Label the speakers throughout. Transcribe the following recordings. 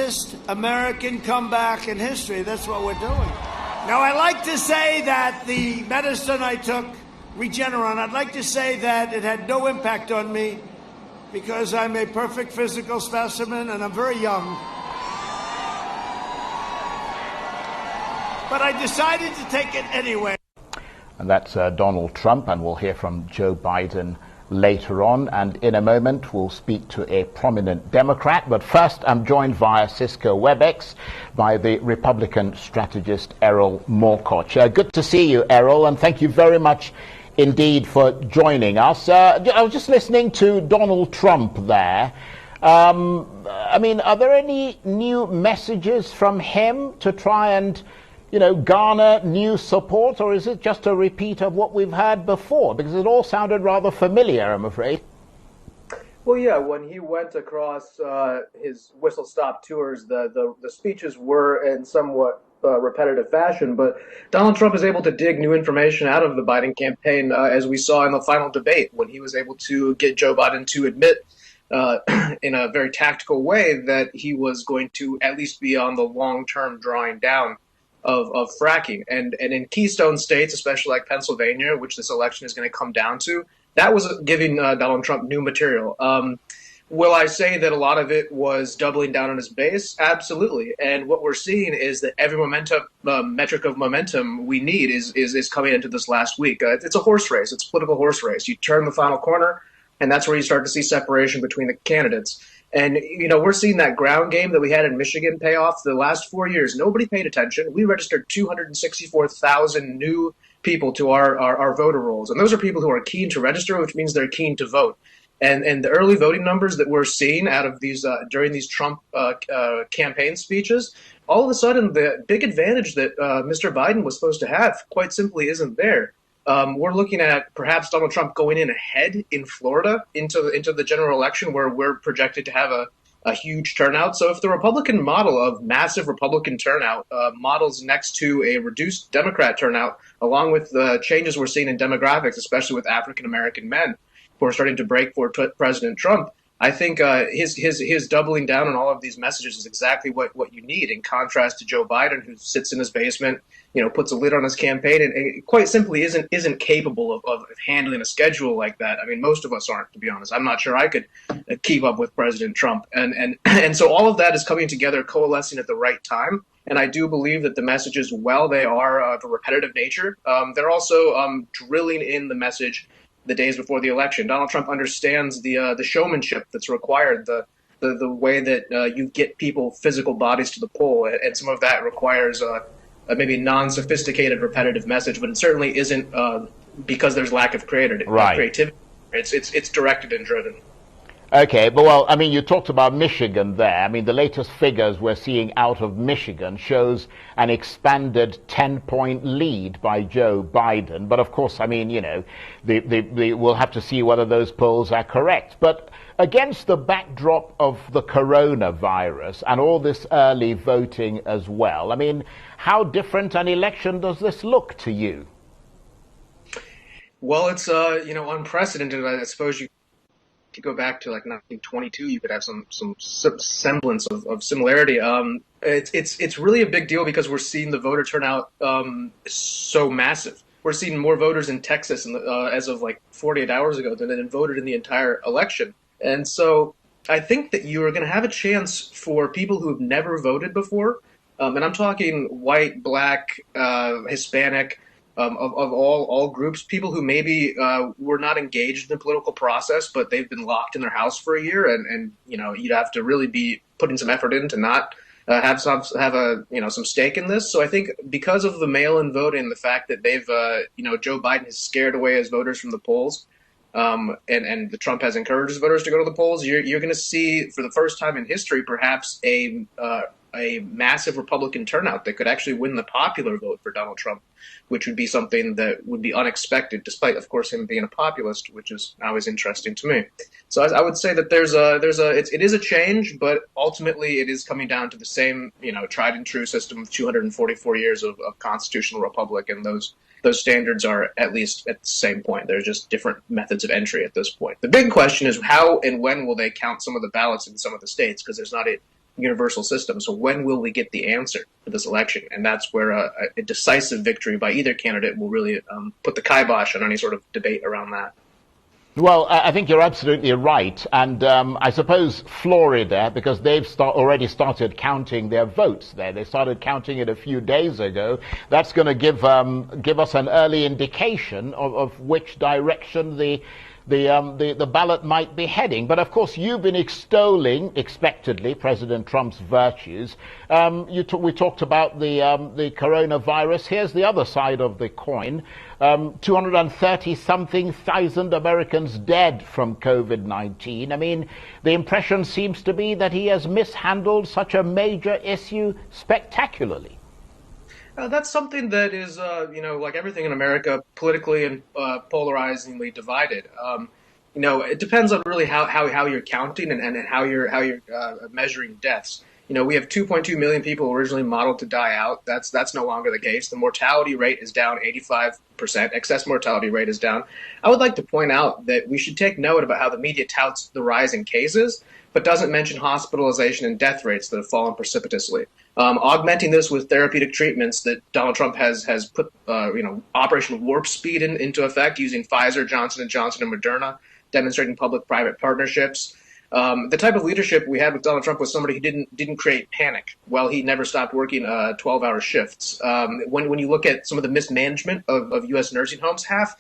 Speaker 1: greatest American comeback in history. That's what we're doing. Now, I like to say that the medicine I took, Regeneron, I'd like to say that it had no impact on me because I'm a perfect physical specimen and I'm very young. But I decided to take it anyway.
Speaker 2: And that's Donald Trump, and we'll hear from Joe Biden later on. And in a moment, we'll speak to a prominent Democrat. But first, I'm joined via Cisco WebEx by the Republican strategist Erol Morkoc. Good to see you, Erol, and thank you very much indeed for joining us. I was just listening to Donald Trump there. I mean, are there any new messages from him to try and, garner new support, or is it just a repeat of what we've heard before? Because it all sounded rather familiar, I'm afraid.
Speaker 3: Well, yeah, when he went across his whistle-stop tours, the speeches were in somewhat repetitive fashion, but Donald Trump is able to dig new information out of the Biden campaign, as we saw in the final debate, when he was able to get Joe Biden to admit in a very tactical way that he was going to at least be on the long-term drawing down of fracking. And in keystone states, especially like Pennsylvania, which this election is going to come down to, that was giving Donald Trump new material. Will I say that a lot of it was doubling down on his base? Absolutely. And what we're seeing is that every metric of momentum we need is coming into this last week. It's a horse race. It's a political horse race. You turn the final corner, and that's where you start to see separation between the candidates. And, we're seeing that ground game that we had in Michigan pay off the last 4 years. Nobody paid attention. We registered 264,000 new people to our voter rolls. And those are people who are keen to register, which means they're keen to vote. And the early voting numbers that we're seeing out of these during these Trump campaign speeches, all of a sudden the big advantage that Mr. Biden was supposed to have quite simply isn't there. We're looking at perhaps Donald Trump going in ahead in Florida into the general election, where we're projected to have a huge turnout. So if the Republican model of massive Republican turnout models next to a reduced Democrat turnout, along with the changes we're seeing in demographics, especially with African-American men who are starting to break for President Trump, I think his doubling down on all of these messages is exactly what you need, in contrast to Joe Biden, who sits in his basement, puts a lid on his campaign and quite simply isn't capable of handling a schedule like that. I mean, most of us aren't, to be honest. I'm not sure I could keep up with President Trump. And so all of that is coming together, coalescing at the right time. And I do believe that the messages, while they are of a repetitive nature, they're also drilling in the message the days before the election. Donald Trump understands the showmanship that's required, the way that you get people, physical bodies to the poll, and some of that requires a maybe non-sophisticated, repetitive message, but it certainly isn't because there's lack of creativity. It's directed and driven.
Speaker 2: Okay, but well, I mean, you talked about Michigan there. I mean, the latest figures we're seeing out of Michigan shows an expanded 10-point lead by Joe Biden. But of course, I mean, we'll have to see whether those polls are correct. But against the backdrop of the coronavirus and all this early voting as well, I mean, how different an election does this look to you?
Speaker 3: Well, it's unprecedented. I suppose you could go back to like 1922, you could have some semblance of similarity. It's really a big deal because we're seeing the voter turnout so massive. We're seeing more voters in Texas as of like 48 hours ago than had voted in the entire election. And so I think that you are going to have a chance for people who have never voted before, and I'm talking white, black, Hispanic, of all groups, people who maybe were not engaged in the political process, but they've been locked in their house for a year, and you'd have to really be putting some effort in to not have some stake in this. So I think because of the mail-in voting, the fact that they've Joe Biden has scared away his voters from the polls, and the Trump has encouraged his voters to go to the polls, you're going to see for the first time in history perhaps a massive Republican turnout that could actually win the popular vote for Donald Trump, which would be something that would be unexpected, despite, of course, him being a populist, which is always interesting to me. So I would say that it is a change, but ultimately it is coming down to the same, tried and true system of 244 years of constitutional republic, and those standards are at least at the same point. They're just different methods of entry at this point. The big question is how and when will they count some of the ballots in some of the states, because there's not a universal system. So when will we get the answer for this election? And that's where a decisive victory by either candidate will really put the kibosh on any sort of debate around that.
Speaker 2: Well, I think you're absolutely right. And I suppose Florida, because they've already started counting their votes there. They started counting it a few days ago. That's going to give us an early indication of which direction the ballot might be heading. But of course, you've been extolling, expectedly, President Trump's virtues. We talked about the coronavirus. Here's the other side of the coin. 230-something thousand Americans dead from COVID-19. I mean, the impression seems to be that he has mishandled such a major issue spectacularly.
Speaker 3: That's something that is, like everything in America, politically and polarizingly divided. It depends on really how you're counting and how you're measuring deaths. We have 2.2 million people originally modeled to die out. That's no longer the case. The mortality rate is down 85%. Excess mortality rate is down. I would like to point out that we should take note about how the media touts the rise in cases, but doesn't mention hospitalization and death rates that have fallen precipitously. Augmenting this with therapeutic treatments that Donald Trump has put, Operation Warp Speed into effect, using Pfizer, Johnson & Johnson, and Moderna, demonstrating public-private partnerships. The type of leadership we had with Donald Trump was somebody who didn't create panic. Well, he never stopped working 12-hour shifts. When you look at some of the mismanagement of U.S. nursing homes, half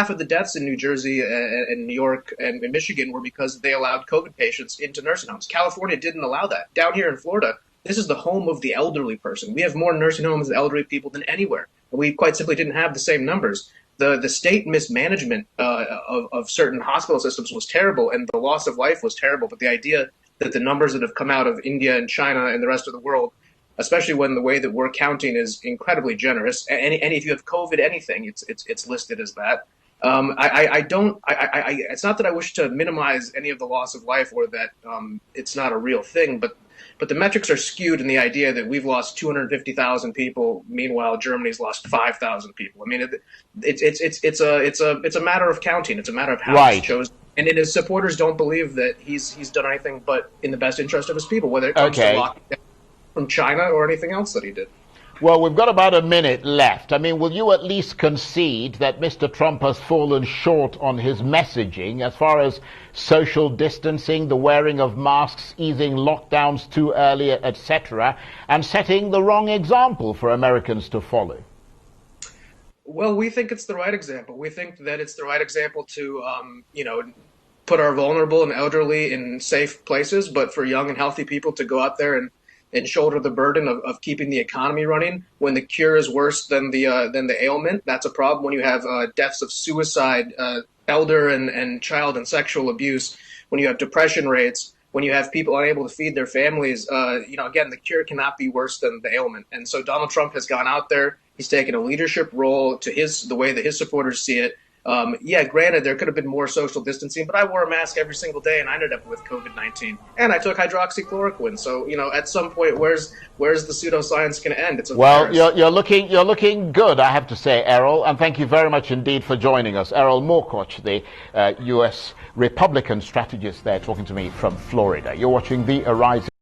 Speaker 3: of the deaths in New Jersey and New York and Michigan were because they allowed COVID patients into nursing homes. California didn't allow that. Down here in Florida, this is the home of the elderly person. We have more nursing homes and elderly people than anywhere. We quite simply didn't have the same numbers. The state mismanagement of certain hospital systems was terrible, and the loss of life was terrible. But the idea that the numbers that have come out of India and China and the rest of the world, especially when the way that we're counting is incredibly generous, and if you have COVID anything, it's listed as that. It's not that I wish to minimize any of the loss of life or that it's not a real thing, but the metrics are skewed in the idea that we've lost 250,000 people. Meanwhile, Germany's lost 5,000 people. I mean, it's a matter of counting. It's a matter of how it's chosen. And his supporters don't believe that he's done anything but in the best interest of his people, whether it comes to locking down from China or anything else that he did.
Speaker 2: Well, we've got about a minute left. I mean, will you at least concede that Mr. Trump has fallen short on his messaging as far as social distancing, the wearing of masks, easing lockdowns too early, etc., and setting the wrong example for Americans to follow?
Speaker 3: Well, we think it's the right example. We think that it's the right example to, put our vulnerable and elderly in safe places, but for young and healthy people to go out there and shoulder the burden of keeping the economy running when the cure is worse than the ailment. That's a problem when you have deaths of suicide, elder and child and sexual abuse, when you have depression rates, when you have people unable to feed their families. Again, the cure cannot be worse than the ailment. And so Donald Trump has gone out there. He's taken a leadership role to the way that his supporters see it. Granted, there could have been more social distancing, but I wore a mask every single day and I ended up with COVID-19. And I took hydroxychloroquine. So, at some point, where's the pseudoscience going to end? It's a virus.
Speaker 2: You're looking good, I have to say, Erol, and thank you very much indeed for joining us. Erol Morkoc, the U.S. Republican strategist there, talking to me from Florida. You're watching The Arising.